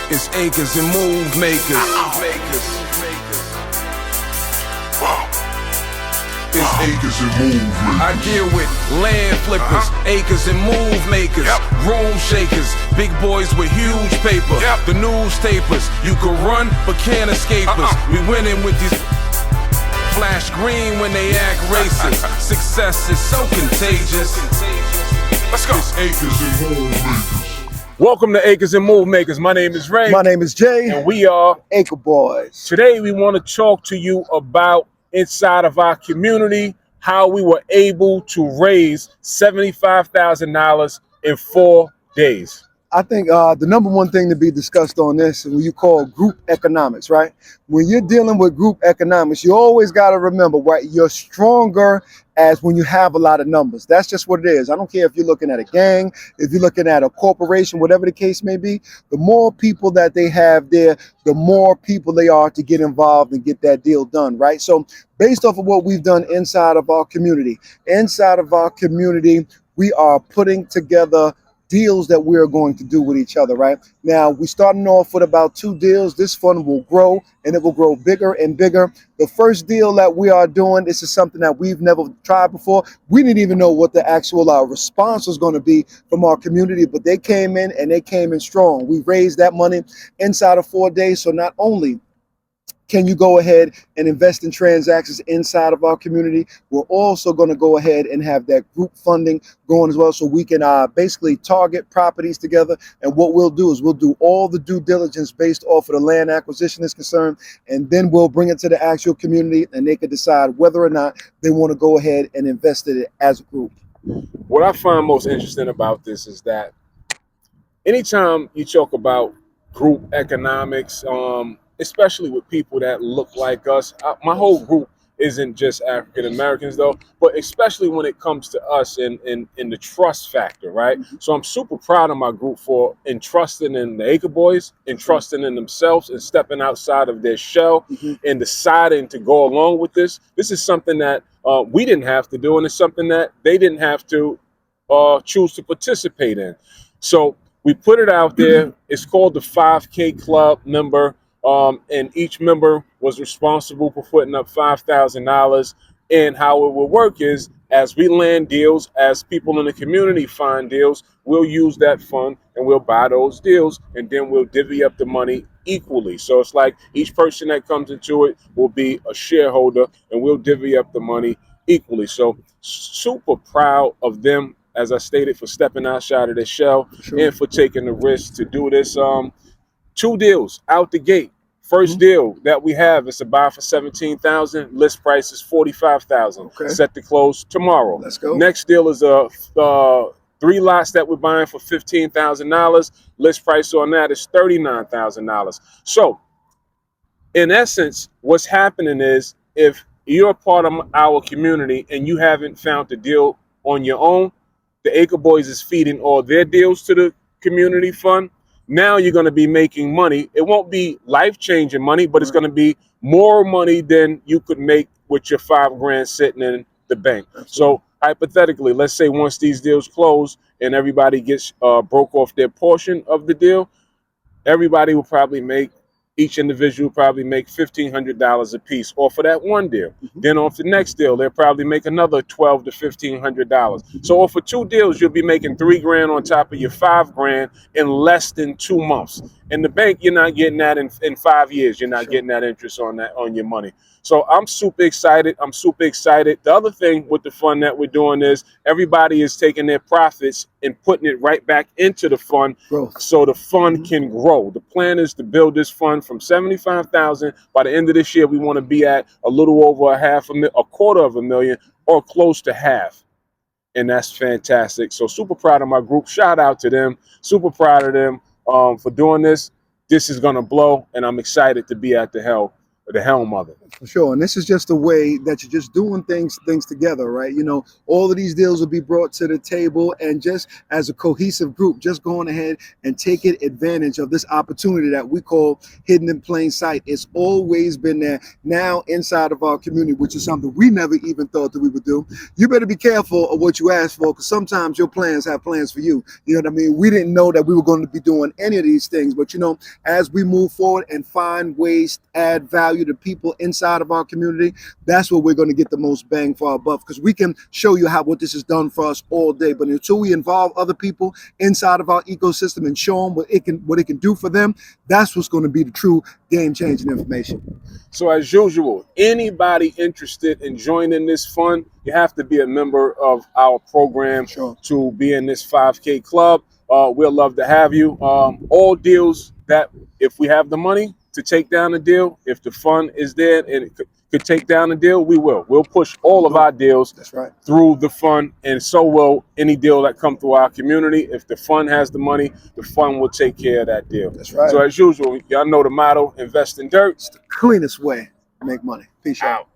It's acres and move makers. It's acres and move makers. I deal with land flippers, acres and move makers, room shakers, big boys with huge paper, the newspapers. You can run but can't escape us. We winning with these flash green when they act racist. Success is so contagious. Let's go. It's acres and move makers. Welcome to Acres and Move Makers. My name is Ray. My name is Jay. And we are Acre Boys. Today we want to talk to you about inside of our community, how we were able to raise $75,000 in 4 days. I think the number one thing to be discussed on this is what you call group economics, right? When you're dealing with group economics, you always got to remember, right? You're stronger as when you have a lot of numbers. That's just what it is. I don't care if you're looking at a gang, if you're looking at a corporation, whatever the case may be, the more people that they have there, the more people they are to get involved and get that deal done, right? So based off of what we've done inside of our community, we are putting together deals that we are going to do with each other, right? Now, we're starting off with about 2 deals. This fund will grow, and it will grow bigger and bigger. The first deal that we are doing, this is something that we've never tried before. We didn't even know what the actual response was going to be from our community, but they came in, and they came in strong. We raised that money inside of 4 days, so not only can you go ahead and invest in transactions inside of our community, we're also going to go ahead and have that group funding going as well, so we can basically target properties together. And what we'll do is we'll do all the due diligence based off of the land acquisition is concerned, and then we'll bring it to the actual community, and they can decide whether or not they want to go ahead and invest in it as a group. What I find most interesting about this is that anytime you talk about group economics, especially with people that look like us. My whole group isn't just African Americans though, but especially when it comes to us in the trust factor, right? Mm-hmm. So I'm super proud of my group for entrusting in the Acre Boys, entrusting in themselves and stepping outside of their shell and deciding to go along with this. This is something that we didn't have to do, and it's something that they didn't have to choose to participate in. So we put it out there. It's called the 5K Club member. And each member was responsible for putting up $5,000. And how it will work is, as we land deals, as people in the community find deals, we'll use that fund and we'll buy those deals, and then we'll divvy up the money equally. So it's like each person that comes into it will be a shareholder, and we'll divvy up the money equally. So super proud of them, as I stated, for stepping outside of their shell and for taking the risk to do this. 2 deals out the gate. First deal that we have is to buy for $17,000. List price is $45,000. Okay. Set to close tomorrow. Let's go. Next deal is 3 lots that we're buying for $15,000. List price on that is $39,000. So, in essence, what's happening is, if you're a part of our community and you haven't found the deal on your own, the Acre Boys is feeding all their deals to the community fund. Now you're going to be making money. It won't be life-changing money, but it's going to be more money than you could make with your $5 grand sitting in the bank. So hypothetically, let's say once these deals close and everybody gets broke off their portion of the deal, everybody will probably make, each individual probably make $1,500 a piece off of that one deal. Then off the next deal, they'll probably make another $1,200 to $1,500. So off of 2 deals, you'll be making $3 grand on top of your $5 grand in less than 2 months. In the bank, you're not getting that in 5 years. You're not getting that interest on that, on your money. So I'm super excited. The other thing with the fund that we're doing is everybody is taking their profits and putting it right back into the fund, so the fund can grow. The plan is to build this fund from $75,000. By the end of this year, we want to be at a little over $250,000 or close to half. And that's fantastic. So super proud of my group. Shout out to them. Super proud of them for doing this. This is going to blow, and I'm excited to be at the helm the helm of it. For sure. And this is just a way that you're just doing things together, right? You know, all of these deals will be brought to the table, and just as a cohesive group, just going ahead and taking advantage of this opportunity that we call hidden in plain sight. It's always been there now inside of our community, which is something we never even thought that we would do. You better be careful of what you ask for, because sometimes your plans have plans for you. You know what I mean? We didn't know that we were going to be doing any of these things, but you know, as we move forward and find ways to add value to people inside of our community, that's where we're going to get the most bang for our buck, because we can show you how what this has done for us all day. But until we involve other people inside of our ecosystem and show them what it can do for them, that's what's going to be the true game-changing information. So as usual, anybody interested in joining this fund, you have to be a member of our program to be in this 5K club. We'll love to have you. All deals that, if we have the money to take down a deal, if the fund is there and it could take down a deal, we will. We'll push all of our deals through the fund, and so will any deal that come through our community. If the fund has the money, the fund will take care of that deal. That's right. So as usual, y'all know the motto: invest in dirt. It's the cleanest way to make money. Peace out.